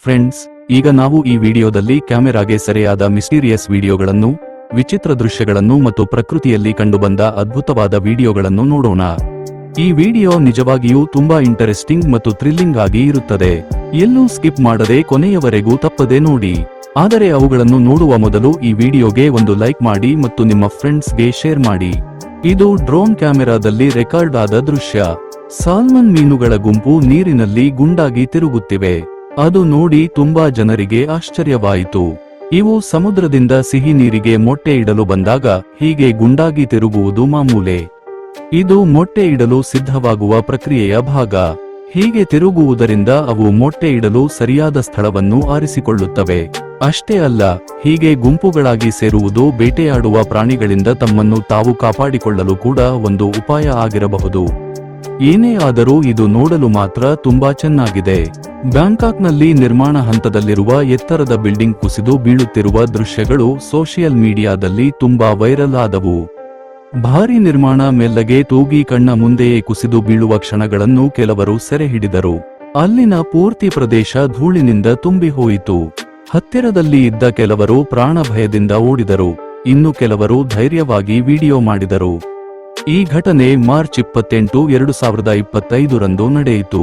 Friends, ಈಗ ನಾವು ಈ ವಿಡಿಯೋದಲ್ಲಿ ಕ್ಯಾಮೆರಾಗೆ ಸೆರೆಯಾದ ಮಿಸ್ಟೀರಿಯಸ್ ವಿಡಿಯೋಗಳನ್ನು, ವಿಚಿತ್ರ ದೃಶ್ಯಗಳನ್ನು ಮತ್ತು ಪ್ರಕೃತಿಯಲ್ಲಿ ಕಂಡುಬಂದ ಅದ್ಭುತವಾದ ವಿಡಿಯೋಗಳನ್ನು ನೋಡೋಣ. ಈ ವಿಡಿಯೋ ನಿಜವಾಗಿಯೂ ತುಂಬಾ ಇಂಟರೆಸ್ಟಿಂಗ್ ಮತ್ತು ಥ್ರಿಲ್ಲಿಂಗ್ ಆಗಿ ಇರುತ್ತದೆ. ಎಲ್ಲೂ ಸ್ಕಿಪ್ ಮಾಡದೆ ಕೊನೆಯವರೆಗೂ ತಪ್ಪದೆ ನೋಡಿ. ಆದರೆ ಅವುಗಳನ್ನು ನೋಡುವ ಮೊದಲು ಈ ವಿಡಿಯೋಗೆ ಒಂದು ಲೈಕ್ ಮಾಡಿ ಮತ್ತು ನಿಮ್ಮ ಫ್ರೆಂಡ್ಸ್ಗೆ ಶೇರ್ ಮಾಡಿ. ಇದು ಡ್ರೋನ್ ಕ್ಯಾಮೆರಾದಲ್ಲಿ ರೆಕಾರ್ಡ್ ಆದ ದೃಶ್ಯ. ಸಾಲ್ಮನ್ ಮೀನುಗಳ ಗುಂಪು ನೀರಿನಲ್ಲಿ ಗುಂಡಾಗಿ ತಿರುಗುತ್ತಿವೆ. ಅದು ನೋಡಿ ತುಂಬಾ ಜನರಿಗೆ ಆಶ್ಚರ್ಯವಾಯಿತು. ಇವು ಸಮುದ್ರದಿಂದ ಸಿಹಿ ನೀರಿಗೆ ಮೊಟ್ಟೆ ಇಡಲು ಬಂದಾಗ ಹೀಗೆ ಗುಂಡಾಗಿ ತಿರುಗುವುದು ಮಾಮೂಲೆ. ಇದು ಮೊಟ್ಟೆ ಇಡಲು ಸಿದ್ಧವಾಗುವ ಪ್ರಕ್ರಿಯೆಯ ಭಾಗ. ಹೀಗೆ ತಿರುಗುವುದರಿಂದ ಅವು ಮೊಟ್ಟೆ ಇಡಲು ಸರಿಯಾದ ಸ್ಥಳವನ್ನು ಆರಿಸಿಕೊಳ್ಳುತ್ತವೆ. ಅಷ್ಟೇ ಅಲ್ಲ, ಹೀಗೆ ಗುಂಪುಗಳಾಗಿ ಸೇರುವುದು ಬೇಟೆಯಾಡುವ ಪ್ರಾಣಿಗಳಿಂದ ತಮ್ಮನ್ನು ತಾವು ಕಾಪಾಡಿಕೊಳ್ಳಲು ಕೂಡ ಒಂದು ಉಪಾಯ ಆಗಿರಬಹುದು. ಏನೇ ಆದರೂ ಇದು ನೋಡಲು ಮಾತ್ರ ತುಂಬಾ ಚೆನ್ನಾಗಿದೆ. ಬ್ಯಾಂಕಾಕ್ನಲ್ಲಿ ನಿರ್ಮಾಣ ಹಂತದಲ್ಲಿರುವ ಎತ್ತರದ ಬಿಲ್ಡಿಂಗ್ ಕುಸಿದು ಬೀಳುತ್ತಿರುವ ದೃಶ್ಯಗಳು ಸೋಷಿಯಲ್ ಮೀಡಿಯಾದಲ್ಲಿ ತುಂಬಾ ವೈರಲ್ ಆದವು. ಭಾರೀ ನಿರ್ಮಾಣ ಮೆಲ್ಲಗೆ ತೂಗಿ ಕಣ್ಣ ಮುಂದೆಯೇ ಕುಸಿದು ಬೀಳುವ ಕ್ಷಣಗಳನ್ನು ಕೆಲವರು ಸೆರೆ ಹಿಡಿದರು. ಅಲ್ಲಿನ ಪೂರ್ತಿ ಪ್ರದೇಶ ಧೂಳಿನಿಂದ ತುಂಬಿ ಹೋಯಿತು. ಹತ್ತಿರದಲ್ಲಿ ಇದ್ದ ಕೆಲವರು ಪ್ರಾಣ ಭಯದಿಂದ ಓಡಿದರು. ಇನ್ನು ಕೆಲವರು ಧೈರ್ಯವಾಗಿ ವಿಡಿಯೋ ಮಾಡಿದರು. ಈ ಘಟನೆ ಮಾರ್ಚ್ 28, 2025ರಂದು ನಡೆಯಿತು.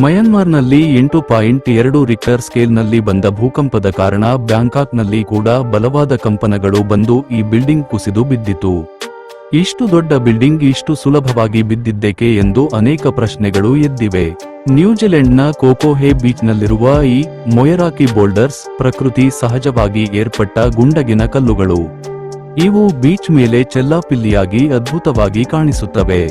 ಮಯನ್ಮಾರ್ನಲ್ಲಿ 8.2 ರಿಕ್ಟರ್ ಸ್ಕೇಲ್ನಲ್ಲಿ ಬಂದ ಭೂಕಂಪದ ಕಾರಣ ಬ್ಯಾಂಕಾಕ್ನಲ್ಲಿ ಕೂಡ ಬಲವಾದ ಕಂಪನಗಳು ಬಂದು ಈ ಬಿಲ್ಡಿಂಗ್ ಕುಸಿದು ಬಿದ್ದಿತು. ಇಷ್ಟು ದೊಡ್ಡ ಬಿಲ್ಡಿಂಗ್ ಇಷ್ಟು ಸುಲಭವಾಗಿ ಬಿದ್ದಿದ್ದೇಕೆ ಎಂದು ಅನೇಕ ಪ್ರಶ್ನೆಗಳು ಎದ್ದಿವೆ. ನ್ಯೂಜಿಲೆಂಡ್ನ ಕೋಕೋಹೆ ಬೀಚ್ನಲ್ಲಿರುವ ಈ ಮೊಯರಾಕಿ ಬೋಲ್ಡರ್ಸ್ ಪ್ರಕೃತಿ ಸಹಜವಾಗಿ ಏರ್ಪಟ್ಟ ಗುಂಡಗಿನ ಕಲ್ಲುಗಳು. ಇವು ಬೀಚ್ ಮೇಲೆ ಚೆಲ್ಲಾಪಿಲ್ಲಿಯಾಗಿ ಅದ್ಭುತವಾಗಿ ಕಾಣಿಸುತ್ತವೆ.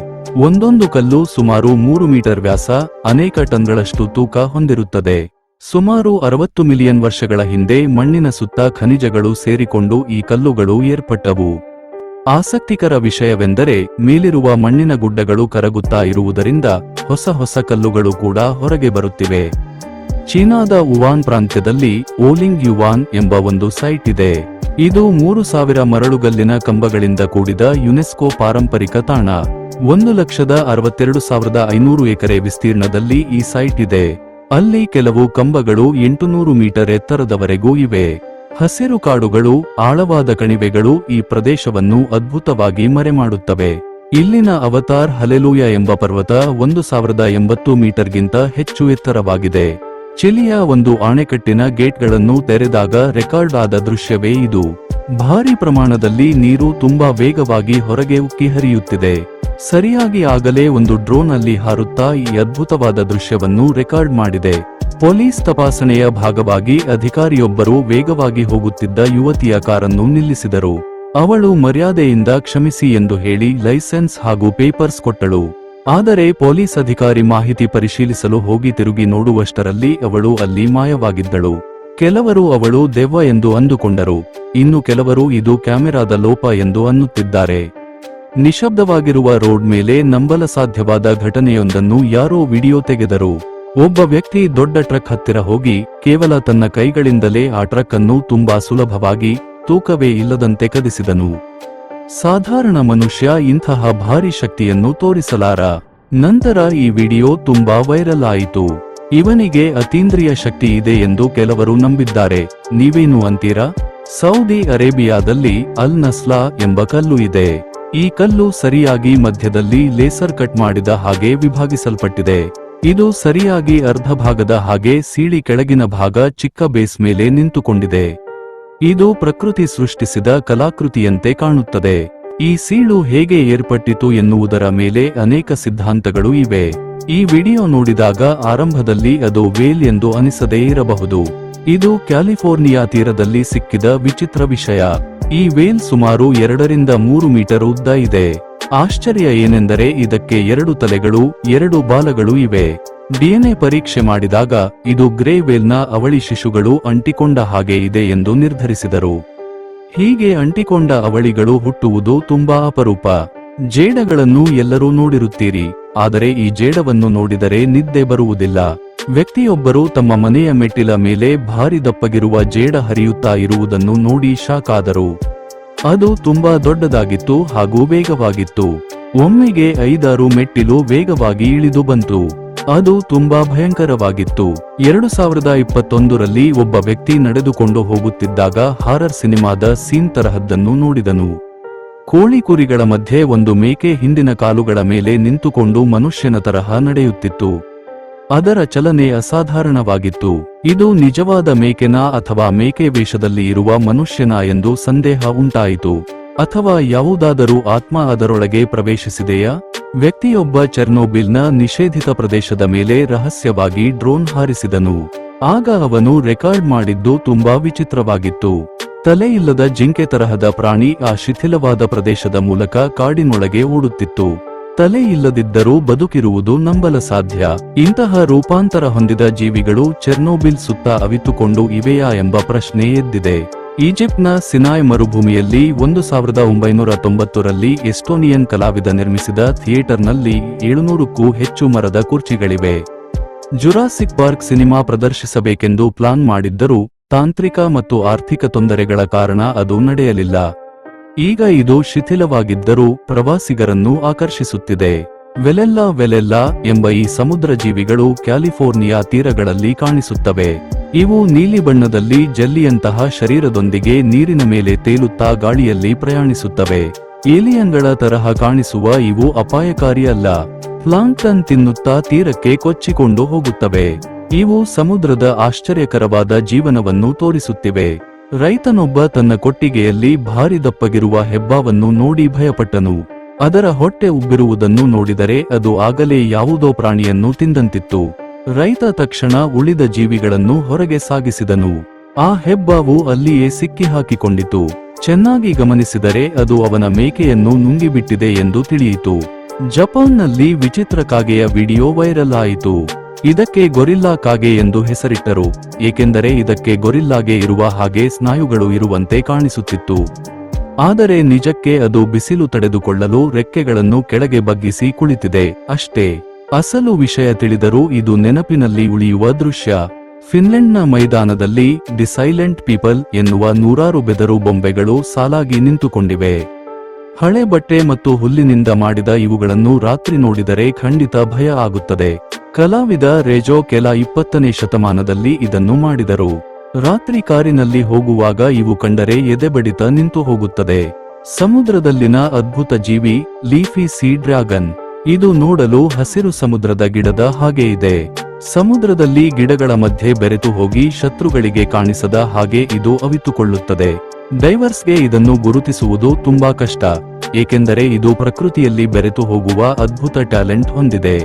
ಒಂದೊಂದು ಕಲ್ಲು ಸುಮಾರು 3 ಮೀಟರ್ ವ್ಯಾಸ, ಅನೇಕ ಟನ್ಗಳಷ್ಟು ತೂಕ ಹೊಂದಿರುತ್ತದೆ. ಸುಮಾರು 60 ಮಿಲಿಯನ್ ವರ್ಷಗಳ ಹಿಂದೆ ಮಣ್ಣಿನ ಸುತ್ತ ಖನಿಜಗಳು ಸೇರಿಕೊಂಡು ಈ ಕಲ್ಲುಗಳು ಏರ್ಪಟ್ಟವು. ಆಸಕ್ತಿಕರ ವಿಷಯವೆಂದರೆ ಮೇಲಿರುವ ಮಣ್ಣಿನ ಗುಡ್ಡಗಳು ಕರಗುತ್ತಾ ಇರುವುದರಿಂದ ಹೊಸ ಕಲ್ಲುಗಳು ಕೂಡ ಹೊರಗೆ ಬರುತ್ತಿವೆ. ಚೀನಾದ ವುವಾನ್ ಪ್ರಾಂತ್ಯದಲ್ಲಿ ಓಲಿಂಗ್ ಯುವಾನ್ ಎಂಬ ಒಂದು ಸೈಟ್ ಇದೆ. ಇದು 3000 ಮರಳುಗಲ್ಲಿನ ಕಂಬಗಳಿಂದ ಕೂಡಿದ ಯುನೆಸ್ಕೋ ಪಾರಂಪರಿಕ ತಾಣ. 1,62,500 ಎಕರೆ ವಿಸ್ತೀರ್ಣದಲ್ಲಿ ಈ ಸೈಟ್ ಇದೆ. ಅಲ್ಲಿ ಕೆಲವು ಕಂಬಗಳು 800 ಮೀಟರ್ ಎತ್ತರದವರೆಗೂ ಇವೆ. ಹಸಿರು ಕಾಡುಗಳು, ಆಳವಾದ ಕಣಿವೆಗಳು ಈ ಪ್ರದೇಶವನ್ನು ಅದ್ಭುತವಾಗಿ ಮರೆಮಾಡುತ್ತವೆ. ಇಲ್ಲಿನ ಅವತಾರ್ ಹಲೆಲೂಯ ಎಂಬ ಪರ್ವತ 1080 ಮೀಟರ್ಗಿಂತ ಹೆಚ್ಚು ಎತ್ತರವಾಗಿದೆ. ಚಿಲಿಯ ಒಂದು ಅಣೆಕಟ್ಟಿನ ಗೇಟ್ಗಳನ್ನು ತೆರೆದಾಗ ರೆಕಾರ್ಡ್ ಆದ ದೃಶ್ಯವೇ ಇದು. ಭಾರೀ ಪ್ರಮಾಣದಲ್ಲಿ ನೀರು ತುಂಬಾ ವೇಗವಾಗಿ ಹೊರಗೆ ಉಕ್ಕಿ ಹರಿಯುತ್ತಿದೆ. ಸರಿಯಾಗಿ ಆಗಲೇ ಒಂದು ಡ್ರೋನ್ ಅಲ್ಲಿ ಹಾರುತ್ತಾ ಈ ಅದ್ಭುತವಾದ ದೃಶ್ಯವನ್ನು ರೆಕಾರ್ಡ್ ಮಾಡಿದೆ. ಪೊಲೀಸ್ ತಪಾಸಣೆಯ ಭಾಗವಾಗಿ ಅಧಿಕಾರಿಯೊಬ್ಬರು ವೇಗವಾಗಿ ಹೋಗುತ್ತಿದ್ದ ಯುವತಿಯ ಕಾರನ್ನು ನಿಲ್ಲಿಸಿದರು. ಅವಳು ಮರ್ಯಾದೆಯಿಂದ ಕ್ಷಮಿಸಿ ಎಂದು ಹೇಳಿ ಲೈಸೆನ್ಸ್ ಹಾಗೂ ಪೇಪರ್ಸ್ ಕೊಟ್ಟಳು. ಆದರೆ ಪೊಲೀಸ್ ಅಧಿಕಾರಿ ಮಾಹಿತಿ ಪರಿಶೀಲಿಸಲು ಹೋಗಿ ತಿರುಗಿ ನೋಡುವಷ್ಟರಲ್ಲಿ ಅವಳು ಅಲ್ಲಿ ಮಾಯವಾಗಿದ್ದಳು. ಕೆಲವರು ಅವಳು ದೆವ್ವ ಎಂದು ಅಂದುಕೊಂಡರು. ಇನ್ನು ಕೆಲವರು ಇದು ಕ್ಯಾಮೆರಾದ ಲೋಪ ಎಂದು ಅನ್ನುತ್ತಿದ್ದಾರೆ. ನಿಶಬ್ದವಾಗಿರುವ ರೋಡ್ ಮೇಲೆ ನಂಬಲಸಾಧ್ಯವಾದ ಘಟನೆಯೊಂದನ್ನು ಯಾರೋ ವಿಡಿಯೋ ತೆಗೆದರು. ಒಬ್ಬ ವ್ಯಕ್ತಿ ದೊಡ್ಡ ಟ್ರಕ್ ಹತ್ತಿರ ಹೋಗಿ ಕೇವಲ ತನ್ನ ಕೈಗಳಿಂದಲೇ ಆ ಟ್ರಕ್ ಅನ್ನು ತುಂಬಾ ಸುಲಭವಾಗಿ, ತೂಕವೇ ಇಲ್ಲದಂತೆ ಕದಿಸಿದನು. ಸಾಧಾರಣ ಮನುಷ್ಯ ಇಂತಹ ಭಾರಿ ಶಕ್ತಿಯನ್ನು ತೋರಿಸಲಾರ. ನಂತರ ಈ ವಿಡಿಯೋ ತುಂಬಾ ವೈರಲ್ ಆಯಿತು. ಇವನಿಗೆ ಅತೀಂದ್ರಿಯ ಶಕ್ತಿ ಇದೆ ಎಂದು ಕೆಲವರು ನಂಬಿದ್ದಾರೆ. ನೀವೇನು ಅಂತೀರಾ? ಸೌದಿ ಅರೇಬಿಯಾದಲ್ಲಿ ಅಲ್ ನಸ್ಲಾ ಎಂಬ ಕಲ್ಲು ಇದೆ. ಈ ಕಲ್ಲು ಸರಿಯಾಗಿ ಮಧ್ಯದಲ್ಲಿ ಲೇಸರ್ ಕಟ್ ಮಾಡಿದ ಹಾಗೆ ವಿಭಾಗಿಸಲ್ಪಟ್ಟಿದೆ. ಇದು ಸರಿಯಾಗಿ ಅರ್ಧ ಭಾಗದ ಹಾಗೆ ಸೀಳಿ ಕೆಳಗಿನ ಭಾಗ ಚಿಕ್ಕ ಬೇಸ್ ಮೇಲೆ ನಿಂತುಕೊಂಡಿದೆ. ಇದು ಪ್ರಕೃತಿ ಸೃಷ್ಟಿಸಿದ ಕಲಾಕೃತಿಯಂತೆ ಕಾಣುತ್ತದೆ. ಈ ಸೀಳು ಹೇಗೆ ಏರ್ಪಟ್ಟಿತು ಎನ್ನುವುದರ ಮೇಲೆ ಅನೇಕ ಸಿದ್ಧಾಂತಗಳು ಇವೆ. ಈ ವಿಡಿಯೋ ನೋಡಿದಾಗ ಆರಂಭದಲ್ಲಿ ಅದು ವೇಲ್ ಎಂದು ಅನಿಸದೇ ಇರಬಹುದು. ಇದು ಕ್ಯಾಲಿಫೋರ್ನಿಯಾ ತೀರದಲ್ಲಿ ಸಿಕ್ಕಿದ ವಿಚಿತ್ರ ವಿಷಯ. ಈ ವೇಲ್ ಸುಮಾರು 2 ರಿಂದ 3 ಮೀಟರ್ ಉದ್ದ ಇದೆ. ಆಶ್ಚರ್ಯ ಏನೆಂದರೆ ಇದಕ್ಕೆ 2 ತಲೆಗಳು, 2 ಬಾಲಗಳು ಇವೆ. ಡಿಎನ್ಎ ಪರೀಕ್ಷೆ ಮಾಡಿದಾಗ ಇದು ಗ್ರೇ ವೇಲ್ನ ಅವಳಿ ಶಿಶುಗಳು ಅಂಟಿಕೊಂಡ ಹಾಗೆ ಇದೆ ಎಂದು ನಿರ್ಧರಿಸಿದರು. ಹೀಗೆ ಅಂಟಿಕೊಂಡ ಅವಳಿಗಳು ಹುಟ್ಟುವುದು ತುಂಬಾ ಅಪರೂಪ. ಜೇಡಗಳನ್ನು ಎಲ್ಲರೂ ನೋಡಿರುತ್ತೀರಿ, ಆದರೆ ಈ ಜೇಡವನ್ನು ನೋಡಿದರೆ ನಿದ್ದೆ ಬರುವುದಿಲ್ಲ. ವ್ಯಕ್ತಿಯೊಬ್ಬರು ತಮ್ಮ ಮನೆಯ ಮೆಟ್ಟಿಲ ಮೇಲೆ ಭಾರಿ ದಪ್ಪಗಿರುವ ಜೇಡ ಹರಿಯುತ್ತಾ ಇರುವುದನ್ನು ನೋಡಿ ಶಾಕ್ ಆದರು. ಅದು ತುಂಬಾ ದೊಡ್ಡದಾಗಿತ್ತು ಹಾಗೂ ವೇಗವಾಗಿತ್ತು. ಒಮ್ಮೆಗೆ 5-6 ಮೆಟ್ಟಿಲು ವೇಗವಾಗಿ ಇಳಿದು ಬಂತು. ಅದು ತುಂಬಾ ಭಯಂಕರವಾಗಿತ್ತು. 2021ರಲ್ಲಿ ಒಬ್ಬ ವ್ಯಕ್ತಿ ನಡೆದುಕೊಂಡು ಹೋಗುತ್ತಿದ್ದಾಗ ಹಾರರ್ ಸಿನಿಮಾದ ಸೀನ್ ತರಹದ್ದನ್ನು ನೋಡಿದನು. ಕೋಳಿ ಕುರಿಗಳ ಮಧ್ಯೆ ಒಂದು ಮೇಕೆ ಹಿಂದಿನ ಕಾಲುಗಳ ಮೇಲೆ ನಿಂತುಕೊಂಡು ಮನುಷ್ಯನ ತರಹ ನಡೆಯುತ್ತಿತ್ತು. ಅದರ ಚಲನೆ ಅಸಾಧಾರಣವಾಗಿತ್ತು. ಇದು ನಿಜವಾದ ಮೇಕೆನಾ ಅಥವಾ ಮೇಕೆ ವೇಷದಲ್ಲಿ ಇರುವ ಮನುಷ್ಯನ ಎಂದು ಸಂದೇಹ ಉಂಟಾಯಿತು. ಅಥವಾ ಯಾವುದಾದರೂ ಆತ್ಮ ಅದರೊಳಗೆ ಪ್ರವೇಶಿಸಿದೆಯಾ? ವ್ಯಕ್ತಿಯೊಬ್ಬ ಚೆರ್ನೋಬಿಲ್ನ ನಿಷೇಧಿತ ಪ್ರದೇಶದ ಮೇಲೆ ರಹಸ್ಯವಾಗಿ ಡ್ರೋನ್ ಹಾರಿಸಿದನು. ಆಗ ಅವನು ರೆಕಾರ್ಡ್ ಮಾಡಿದ್ದು ತುಂಬಾ ವಿಚಿತ್ರವಾಗಿತ್ತು. ತಲೆಯಿಲ್ಲದ ಜಿಂಕೆ ತರಹದ ಪ್ರಾಣಿ ಆ ಶಿಥಿಲವಾದ ಪ್ರದೇಶದ ಮೂಲಕ ಕಾಡಿನೊಳಗೆ ಓಡುತ್ತಿತ್ತು. ತಲೆ ಇಲ್ಲದಿದ್ದರೂ ಬದುಕಿರುವುದು ನಂಬಲಸಾಧ್ಯ. ಇಂತಹ ರೂಪಾಂತರ ಹೊಂದಿದ ಜೀವಿಗಳು ಚೆರ್ನೋಬಿಲ್ ಸುತ್ತ ಅವಿತುಕೊಂಡು ಇವೆಯಾ ಎಂಬ ಪ್ರಶ್ನೆ ಎದ್ದಿದೆ. ಈಜಿಪ್ಟ್ನ ಸಿನಾಯ್ ಮರುಭೂಮಿಯಲ್ಲಿ 1990ರಲ್ಲಿ ಎಸ್ಟೋನಿಯನ್ ಕಲಾವಿದ ನಿರ್ಮಿಸಿದ ಥಿಯೇಟರ್ನಲ್ಲಿ 700ಕ್ಕೂ ಹೆಚ್ಚು ಮರದ ಕುರ್ಚಿಗಳಿವೆ. ಜುರಾಸಿಕ್ ಪಾರ್ಕ್ ಸಿನಿಮಾ ಪ್ರದರ್ಶಿಸಬೇಕೆಂದು ಪ್ಲಾನ್ ಮಾಡಿದ್ದರೂ ತಾಂತ್ರಿಕ ಮತ್ತು ಆರ್ಥಿಕ ತೊಂದರೆಗಳ ಕಾರಣ ಅದು ನಡೆಯಲಿಲ್ಲ. ಈಗ ಇದು ಶಿಥಿಲವಾಗಿದ್ದರೂ ಪ್ರವಾಸಿಗರನ್ನು ಆಕರ್ಷಿಸುತ್ತಿದೆ. ವೆಲೆಲ್ಲಾ ಎಂಬ ಈ ಸಮುದ್ರ ಜೀವಿಗಳು ಕ್ಯಾಲಿಫೋರ್ನಿಯಾ ತೀರಗಳಲ್ಲಿ ಕಾಣಿಸುತ್ತವೆ. ಇವು ನೀಲಿ ಬಣ್ಣದಲ್ಲಿ ಜೆಲ್ಲಿಯಂತಹ ಶರೀರದೊಂದಿಗೆ ನೀರಿನ ಮೇಲೆ ತೇಲುತ್ತಾ ಗಾಳಿಯಲ್ಲಿ ಪ್ರಯಾಣಿಸುತ್ತವೆ. ಏಲಿಯನ್ಗಳ ತರಹ ಕಾಣಿಸುವ ಇವು ಅಪಾಯಕಾರಿ ಅಲ್ಲ. ಪ್ಲಾಂಕ್ಟನ್ ತಿನ್ನುತ್ತಾ ತೀರಕ್ಕೆ ಕೊಚ್ಚಿಕೊಂಡು ಹೋಗುತ್ತವೆ. ಇವು ಸಮುದ್ರದ ಆಶ್ಚರ್ಯಕರವಾದ ಜೀವನವನ್ನು ತೋರಿಸುತ್ತಿವೆ. ರೈತನೊಬ್ಬ ತನ್ನ ಕೊಟ್ಟಿಗೆಯಲ್ಲಿ ಭಾರಿ ದಪ್ಪಗಿರುವ ಹೆಬ್ಬಾವನ್ನು ನೋಡಿ ಭಯಪಟ್ಟನು. ಅದರ ಹೊಟ್ಟೆ ಉಬ್ಬಿರುವುದನ್ನು ನೋಡಿದರೆ ಅದು ಆಗಲೇ ಯಾವುದೋ ಪ್ರಾಣಿಯನ್ನು ತಿಂದಂತಿತ್ತು. ರೈತ ತಕ್ಷಣ ಉಳಿದ ಜೀವಿಗಳನ್ನು ಹೊರಗೆ ಸಾಗಿಸಿದನು. ಆ ಹೆಬ್ಬಾವು ಅಲ್ಲಿಯೇ ಸಿಕ್ಕಿಹಾಕಿಕೊಂಡಿತು. ಚೆನ್ನಾಗಿ ಗಮನಿಸಿದರೆ ಅದು ಅವನ ಮೇಕೆಯನ್ನು ನುಂಗಿಬಿಟ್ಟಿದೆ ಎಂದು ತಿಳಿಯಿತು. ಜಪಾನ್ನಲ್ಲಿ ವಿಚಿತ್ರ ಕಾಗೆಯ ವಿಡಿಯೋ ವೈರಲ್ ಆಯಿತು. ಇದಕ್ಕೆ ಗೊರಿಲ್ಲಾ ಕಾಗೆ ಎಂದು ಹೆಸರಿಟ್ಟರು. ಏಕೆಂದರೆ ಇದಕ್ಕೆ ಗೊರಿಲ್ಲಾಗೆ ಇರುವ ಹಾಗೆ ಸ್ನಾಯುಗಳು ಇರುವಂತೆ ಕಾಣಿಸುತ್ತಿತ್ತು. ಆದರೆ ನಿಜಕ್ಕೆ ಅದು ಬಿಸಿಲು ತಡೆದುಕೊಳ್ಳಲು ರೆಕ್ಕೆಗಳನ್ನು ಕೆಳಗೆ ಬಗ್ಗಿಸಿ ಕುಳಿತಿದೆ ಅಷ್ಟೇ. ಅಸಲು ವಿಷಯ ತಿಳಿದರೂ ಇದು ನೆನಪಿನಲ್ಲಿ ಉಳಿಯುವ ದೃಶ್ಯ. ಫಿನ್ಲೆಂಡ್ನ ಮೈದಾನದಲ್ಲಿ ದಿ ಸೈಲೆಂಟ್ ಪೀಪಲ್ ಎನ್ನುವ 100 ಬೆದರು ಬೊಂಬೆಗಳು ಸಾಲಾಗಿ ನಿಂತುಕೊಂಡಿವೆ. ಹಳೆ ಬಟ್ಟೆ ಮತ್ತು ಹುಲ್ಲಿನಿಂದ ಮಾಡಿದ ಇವುಗಳನ್ನು ರಾತ್ರಿ ನೋಡಿದರೆ ಖಂಡಿತ ಭಯ ಆಗುತ್ತದೆ. ಕಲಾವಿದ ರೆಜೋ ಕೆಲ 20ನೇ ಶತಮಾನದಲ್ಲಿ ಇದನ್ನು ಮಾಡಿದರು. ರಾತ್ರಿ ಕಾರಿನಲ್ಲಿ ಹೋಗುವಾಗ ಇವು ಕಂಡರೆ ಎದೆಬಡಿತ ನಿಂತು ಹೋಗುತ್ತದೆ. ಸಮುದ್ರದಲ್ಲಿನ ಅದ್ಭುತ ಜೀವಿ ಲೀಫಿ ಸೀ ಡ್ರ್ಯಾಗನ್. ಇದು ನೋಡಲು ಹಸಿರು ಸಮುದ್ರದ ಗಿಡದ ಹಾಗೆ ಇದೆ. ಸಮುದ್ರದಲ್ಲಿ ಗಿಡಗಳ ಮಧ್ಯೆ ಬೆರೆತು ಹೋಗಿ ಶತ್ರುಗಳಿಗೆ ಕಾಣಿಸದ ಹಾಗೆ ಇದು ಅವಿತುಕೊಳ್ಳುತ್ತದೆ. ಡೈವರ್ಸ್ಗೆ ಇದನ್ನು ಗುರುತಿಸುವುದು ತುಂಬಾ ಕಷ್ಟ, ಏಕೆಂದರೆ ಇದು ಪ್ರಕೃತಿಯಲ್ಲಿ ಬೆರೆತು ಹೋಗುವ ಅದ್ಭುತ ಟ್ಯಾಲೆಂಟ್ ಹೊಂದಿದೆ.